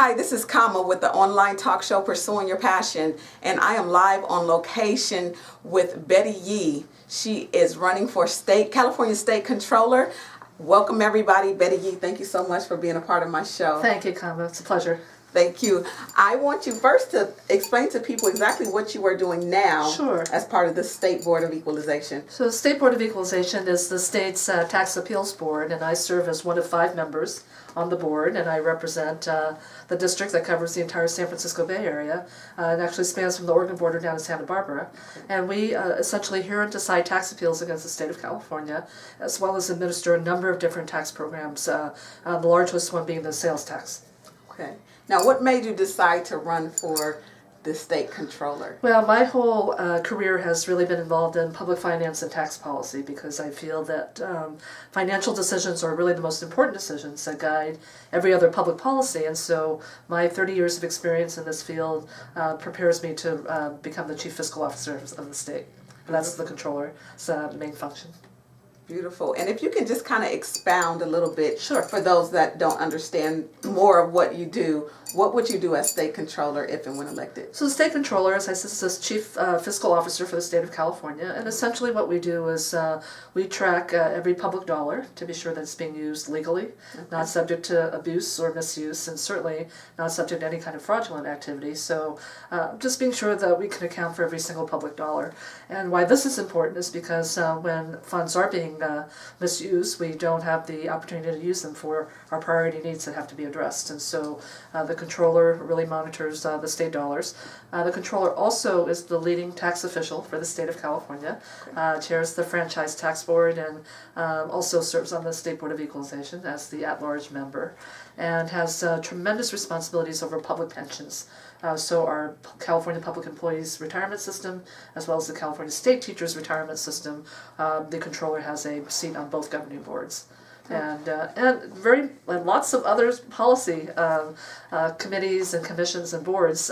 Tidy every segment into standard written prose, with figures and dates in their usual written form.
Hi, this is Kama with the online talk show Pursuing Your Passion, and I am live on location with Betty Yee. She is running for California State Controller. Welcome everybody. Betty Yee, thank you so much for being a part of my show. Thank you, Kama. It's a pleasure. Thank you. I want you first to explain to people exactly what you are doing now. Sure. As part of the State Board of Equalization. So the State Board of Equalization is the state's tax appeals board, and I serve as one of 5 members on the board, and I represent the district that covers the entire San Francisco Bay Area. It actually spans from the Oregon border down to Santa Barbara. And we essentially hear and decide tax appeals against the state of California, as well as administer a number of different tax programs, the largest one being the sales tax. Okay. Now, what made you decide to run for the state controller? Well, my whole career has really been involved in public finance and tax policy because I feel that financial decisions are really the most important decisions that guide every other public policy. And so my 30 years of experience in this field prepares me to become the chief fiscal officer of the state. And that's the controller's main function. Beautiful. And if you can just kind of expound a little bit. Sure. For those that don't understand more of what you do, what would you do as state controller if and when elected? So the state controller, as I said, is chief fiscal officer for the state of California, and essentially what we do is we track every public dollar to be sure that it's being used legally, not subject to abuse or misuse, and certainly not subject to any kind of fraudulent activity. So just being sure that we can account for every single public dollar. And why this is important is because when funds are being misused, we don't have the opportunity to use them for our priority needs that have to be addressed. And so the controller really monitors the state dollars. The controller also is the leading tax official for the state of California, chairs the franchise tax board, and also serves on the State Board of Equalization as the at-large member, and has tremendous responsibilities over public pensions. So our California Public Employees Retirement System, as well as the California State Teachers Retirement System, the controller has a seat on both governing boards. And lots of other policy committees and commissions and boards.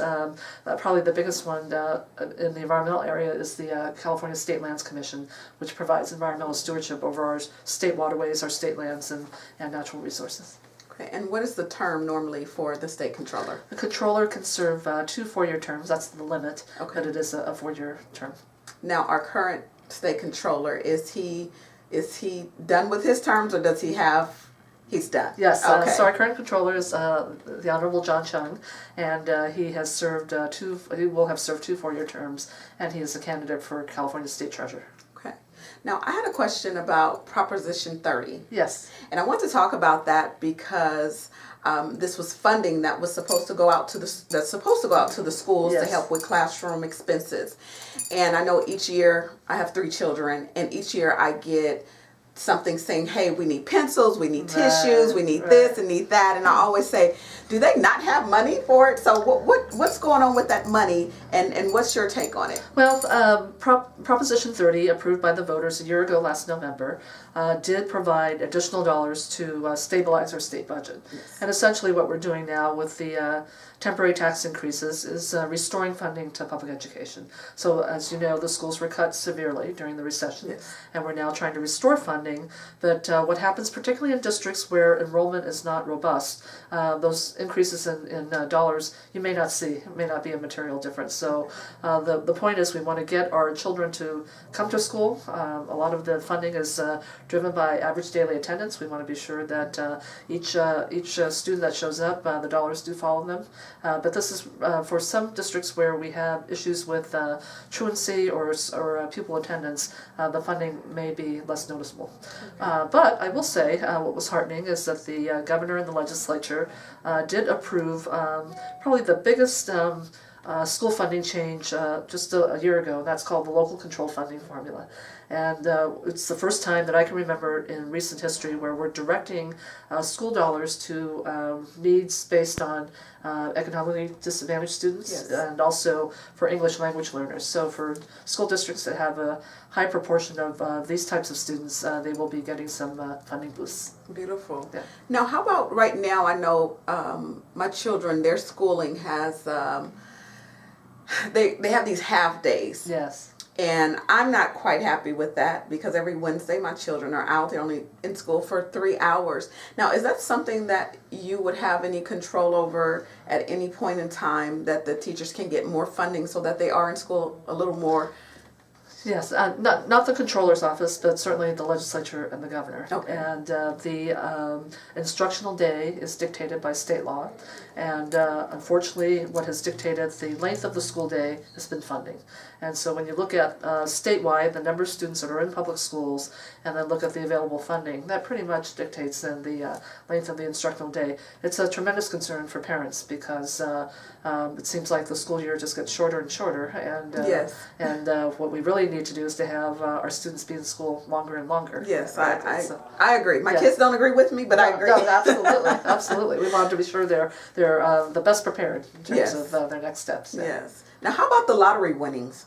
Probably the biggest one in the environmental area is the California State Lands Commission, which provides environmental stewardship over our state waterways, our state lands, and natural resources. Okay, and what is the term normally for the state controller? The controller can serve 2 4-year terms. That's the limit, but it is a 4-year term. Now, our current state controller, is he done with his terms, or does he have? He's done. Yes. Okay. So our current controller is the Honorable John Chung, and he has served He will have served 2 4-year terms, and he is a candidate for California State Treasurer. Okay. Now, I had a question about Proposition 30. Yes. And I want to talk about that because this was funding that was supposed to go out to the schools to help with classroom expenses. And I know each year I have 3 children, and each year I get something saying, hey, we need pencils, we need tissues, we need this and need that. And I always say, do they not have money for it? So what's going on with that money, and what's your take on it? Well, Proposition 30, approved by the voters a year ago last November, did provide additional dollars to stabilize our state budget. Yes. And essentially what we're doing now with the temporary tax increases is restoring funding to public education. So as you know, the schools were cut severely during the recession, yes, and we're now trying to restore funding. But what happens particularly in districts where enrollment is not robust, those increases in dollars you may not see. It may not be a material difference. So the point is we want to get our children to come to school. A lot of the funding is driven by average daily attendance. We want to be sure that each student that shows up, the dollars do follow them. But this is for some districts where we have issues with truancy or pupil attendance, the funding may be less noticeable. Okay. But I will say what was heartening is that the governor and the legislature did approve probably the biggest school funding change just a year ago. That's called the local control funding formula. And it's the first time that I can remember in recent history where we're directing school dollars to needs based on economically disadvantaged students, yes, and also for English language learners. So for school districts that have a high proportion of these types of students, they will be getting some funding boosts. Beautiful. Yeah. Now, how about right now? I know my children, their schooling has, they have these half days. Yes. And I'm not quite happy with that because every Wednesday my children are out. They're only in school for 3 hours. Now, is that something that you would have any control over at any point in time, that the teachers can get more funding so that they are in school a little more? Yes, not the controller's office, but certainly the legislature and the governor. Okay. And the instructional day is dictated by state law. And unfortunately, what has dictated the length of the school day has been funding. And so when you look at statewide, the number of students that are in public schools, and then look at the available funding, that pretty much dictates then the length of the instructional day. It's a tremendous concern for parents because it seems like the school year just gets shorter and shorter. And Yes. And what we really need to do is to have our students be in school longer and longer. Yes, Right? I agree. My Yes. kids don't agree with me, but I agree. No, absolutely, absolutely. We want to be sure they're the best prepared in terms Yes. of their next steps. Yes. Now, how about the lottery winnings?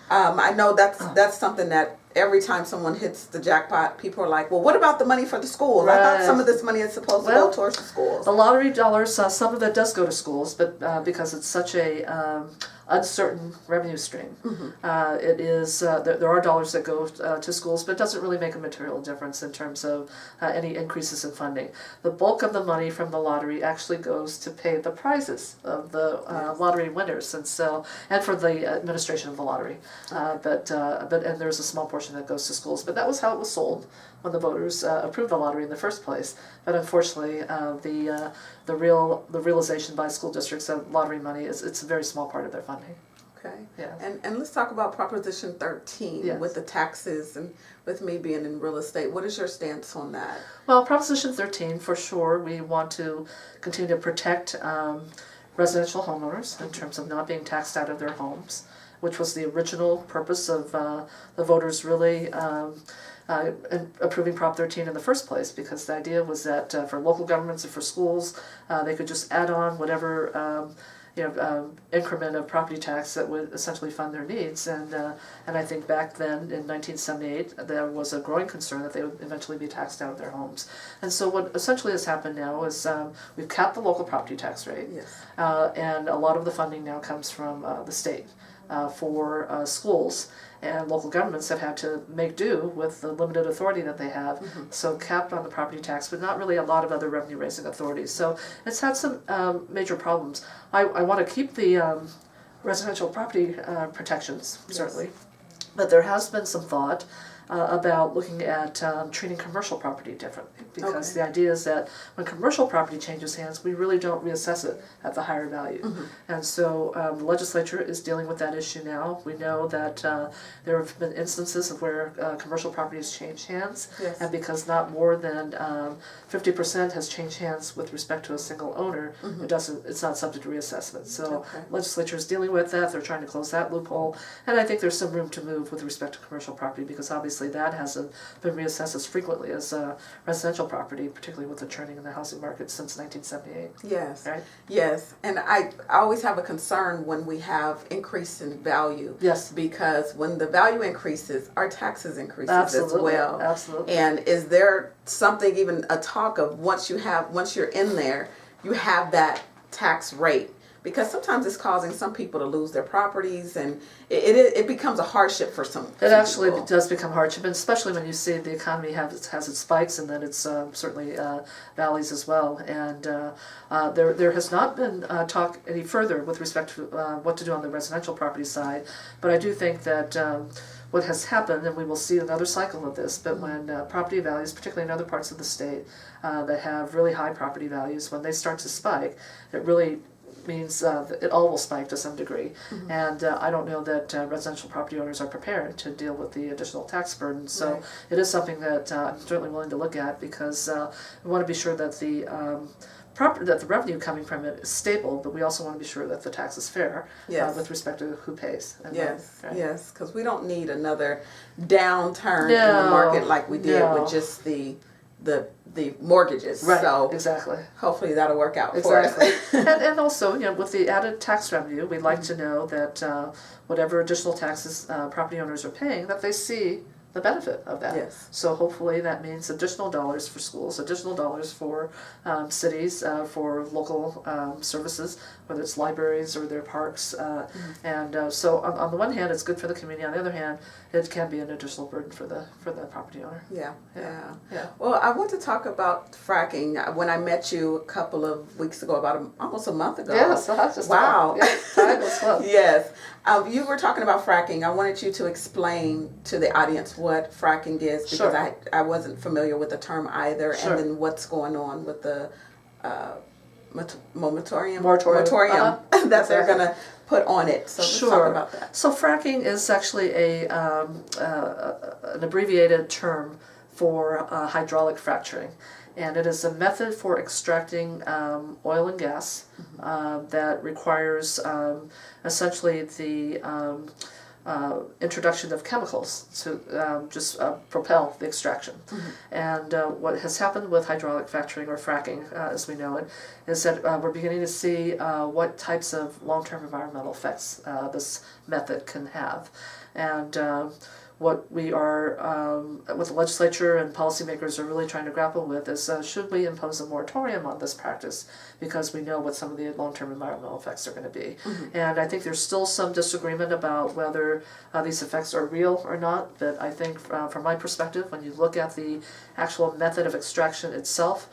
I know that's something that every time someone hits the jackpot, people are like, well, what about the money for the schools? I thought Right. some of this money is supposed to go towards the schools. The lottery dollars, some of that does go to schools, but because it's such a uncertain revenue stream, it is there are dollars that go to schools, but it doesn't really make a material difference in terms of any increases in funding. The bulk of the money from the lottery actually goes to pay the prizes of the lottery winners, and for the administration of the lottery. But and there's a small portion that goes to schools. But that was how it was sold when the voters approved the lottery in the first place. But unfortunately, the realization by school districts of lottery money it's a very small part of their funding. Okay. Yeah. And let's talk about Proposition 13 Yes. with the taxes, and with me being in real estate. What is your stance on that? Well, Proposition 13, for sure, we want to continue to protect residential homeowners in terms of not being taxed out of their homes, which was the original purpose of the voters really approving Prop 13 in the first place, because the idea was that for local governments and for schools, they could just add on whatever increment of property tax that would essentially fund their needs. And I think back then in 1978 there was a growing concern that they would eventually be taxed out of their homes. And so what essentially has happened now is we've capped the local property tax rate. Yes. And a lot of the funding now comes from the state for schools. And local governments have had to make do with the limited authority that they have, so capped on the property tax, but not really a lot of other revenue-raising authorities. So it's had some major problems. I want to keep the residential property protections, certainly, but there has been some thought about looking at treating commercial property differently, because the idea is that when commercial property changes hands, we really don't reassess it at the higher value. And so the legislature is dealing with that issue now. We know that there have been instances of where commercial property has changed hands, and because not more than 50% has changed hands with respect to a single owner, it's not subject to reassessment. So legislature is dealing with that. They're trying to close that loophole, and I think there's some room to move with respect to commercial property, because obviously that hasn't been reassessed as frequently as residential property, particularly with the churning in the housing market since 1978. Yes. Right? Yes. And I always have a concern when we have increase in value. Yes. Because when the value increases, our taxes increases Absolutely. as well. Absolutely. And is there something, even a talk of once you're in there, you have that tax rate? Because sometimes it's causing some people to lose their properties, and it becomes a hardship for some. It actually does become hardship, and especially when you see the economy has its spikes, and then it's certainly valleys as well. And there has not been talk any further with respect to what to do on the residential property side, but I do think that what has happened, and we will see another cycle of this, but when property values, particularly in other parts of the state that have really high property values, when they start to spike, it really means that it all will spike to some degree. And I don't know that residential property owners are prepared to deal with the additional tax burden. So it is something that I'm certainly willing to look at, because we want to be sure that the revenue coming from it is stable, but we also want to be sure that the tax is fair with respect to who pays. And yes, because we don't need another downturn in the market like we did with just the mortgages. Right, so exactly. Hopefully that'll work out for us. and also, with the added tax revenue, we'd like to know that whatever additional taxes property owners are paying, that they see the benefit of that. Yes. So hopefully that means additional dollars for schools, additional dollars for cities, for local services, whether it's libraries or their parks. And so on the one hand, it's good for the community. On the other hand, it can be an additional burden for the property owner. Yeah. Well, I want to talk about fracking. When I met you a couple of weeks ago, almost a month ago. Yes, that's just wow. Time was fun. Yes. You were talking about fracking. I wanted you to explain to the audience what fracking is, because Sure. I wasn't familiar with the term either, Sure. and then what's going on with the moratorium that they're going to put on it. So let's talk about that. So fracking is actually an abbreviated term for hydraulic fracturing. And it is a method for extracting oil and gas that requires essentially the introduction of chemicals to just propel the extraction. And what has happened with hydraulic fracturing, or fracking as we know it, is that we're beginning to see what types of long-term environmental effects this method can have. And what we are, what the legislature and policymakers are really trying to grapple with is, should we impose a moratorium on this practice, because we know what some of the long-term environmental effects are going to be. And I think there's still some disagreement about whether these effects are real or not, but I think from my perspective, when you look at the actual method of extraction itself,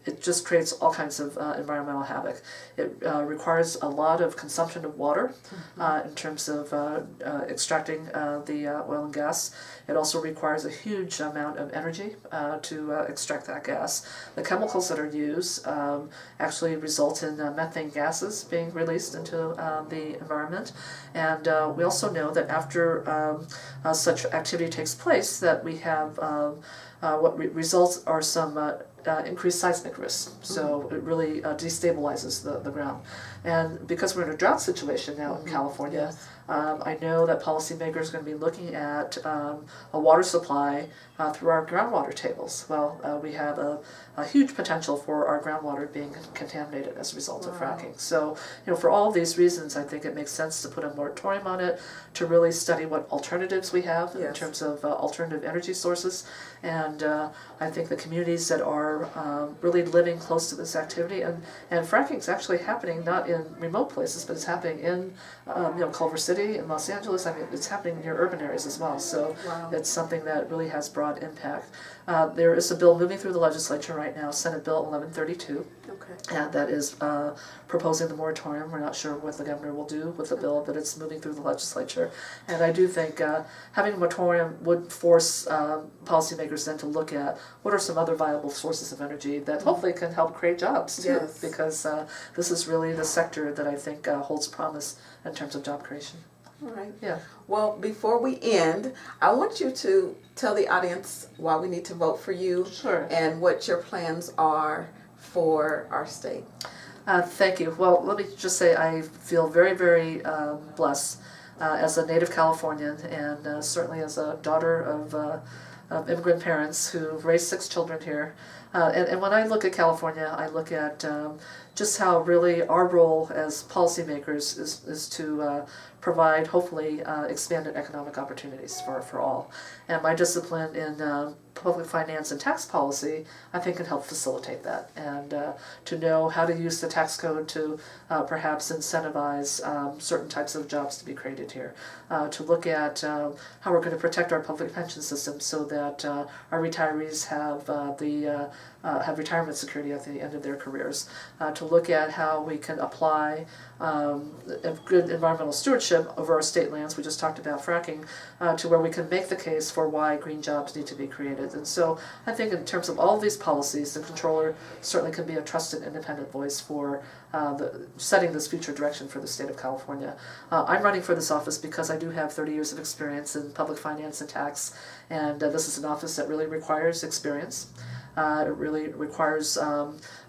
it just creates all kinds of environmental havoc. It requires a lot of consumption of water in terms of extracting the oil and gas. It also requires a huge amount of energy to extract that gas. The chemicals that are used actually result in methane gases being released into the environment. And we also know that after such activity takes place, that we have what results are some increased seismic risk. So it really destabilizes the ground. And because we're in a drought situation now in California, I know that policymakers are going to be looking at a water supply through our groundwater tables. Well, we have a huge potential for our groundwater being contaminated as a result of fracking. So, for all of these reasons, I think it makes sense to put a moratorium on it, to really study what alternatives we have in terms of alternative energy sources. And I think the communities that are really living close to this activity, and fracking is actually happening not in remote places, but it's happening in Culver City, in Los Angeles. I mean, it's happening near urban areas as well. So it's something that really has broad impact. There is a bill moving through the legislature right now, Senate Bill 1132, and that is proposing the moratorium. We're not sure what the governor will do with the bill, but it's moving through the legislature. And I do think having a moratorium would force policymakers then to look at what are some other viable sources of energy that hopefully can help create jobs too, because this is really the sector that I think holds promise in terms of job creation. All right. Yeah. Well, before we end, I want you to tell the audience why we need to vote for you. Sure. And what your plans are for our state. Thank you. Well, let me just say I feel very, very blessed as a native Californian, and certainly as a daughter of immigrant parents who raised 6 children here. And when I look at California, I look at just how really our role as policymakers is to provide, hopefully, expanded economic opportunities for all. And my discipline in public finance and tax policy, I think, can help facilitate that. And to know how to use the tax code to perhaps incentivize certain types of jobs to be created here. To look at how we're going to protect our public pension system so that our retirees have have retirement security at the end of their careers. To look at how we can apply good environmental stewardship over our state lands. We just talked about fracking, to where we can make the case for why green jobs need to be created. And so I think in terms of all of these policies, the controller certainly can be a trusted independent voice for setting this future direction for the state of California. I'm running for this office because I do have 30 years of experience in public finance and tax, and this is an office that really requires experience. It really requires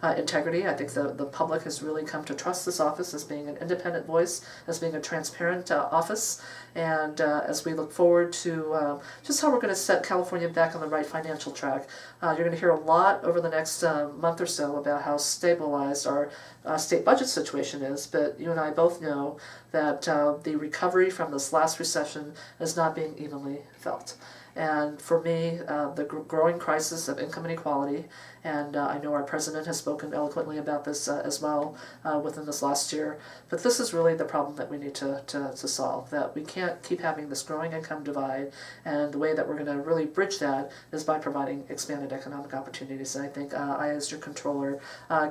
integrity. I think the public has really come to trust this office as being an independent voice, as being a transparent office, and as we look forward to just how we're going to set California back on the right financial track. You're going to hear a lot over the next month or so about how stabilized our state budget situation is, but you and I both know that the recovery from this last recession is not being evenly felt. And for me, the growing crisis of income inequality, and I know our president has spoken eloquently about this as well within this last year, but this is really the problem that we need to solve, that we can't keep having this growing income divide, and the way that we're going to really bridge that is by providing expanded economic opportunities. And I think I, as your controller,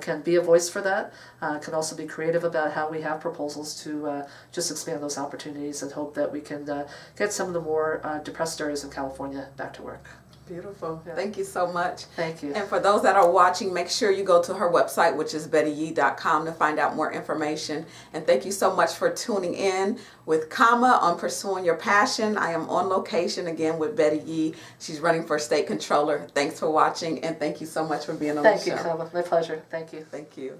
can be a voice for that, can also be creative about how we have proposals to just expand those opportunities, and hope that we can get some of the more depressed areas in California back to work. Beautiful. Yeah. Thank you so much. Thank you. And for those that are watching, make sure you go to her website, which is bettye.com, to find out more information. And thank you so much for tuning in with Kama on Pursuing Your Passion. I am on location again with Betty Yee. She's running for state controller. Thanks for watching, and thank you so much for being on the show. Thank you, Kama. My pleasure. Thank you. Thank you.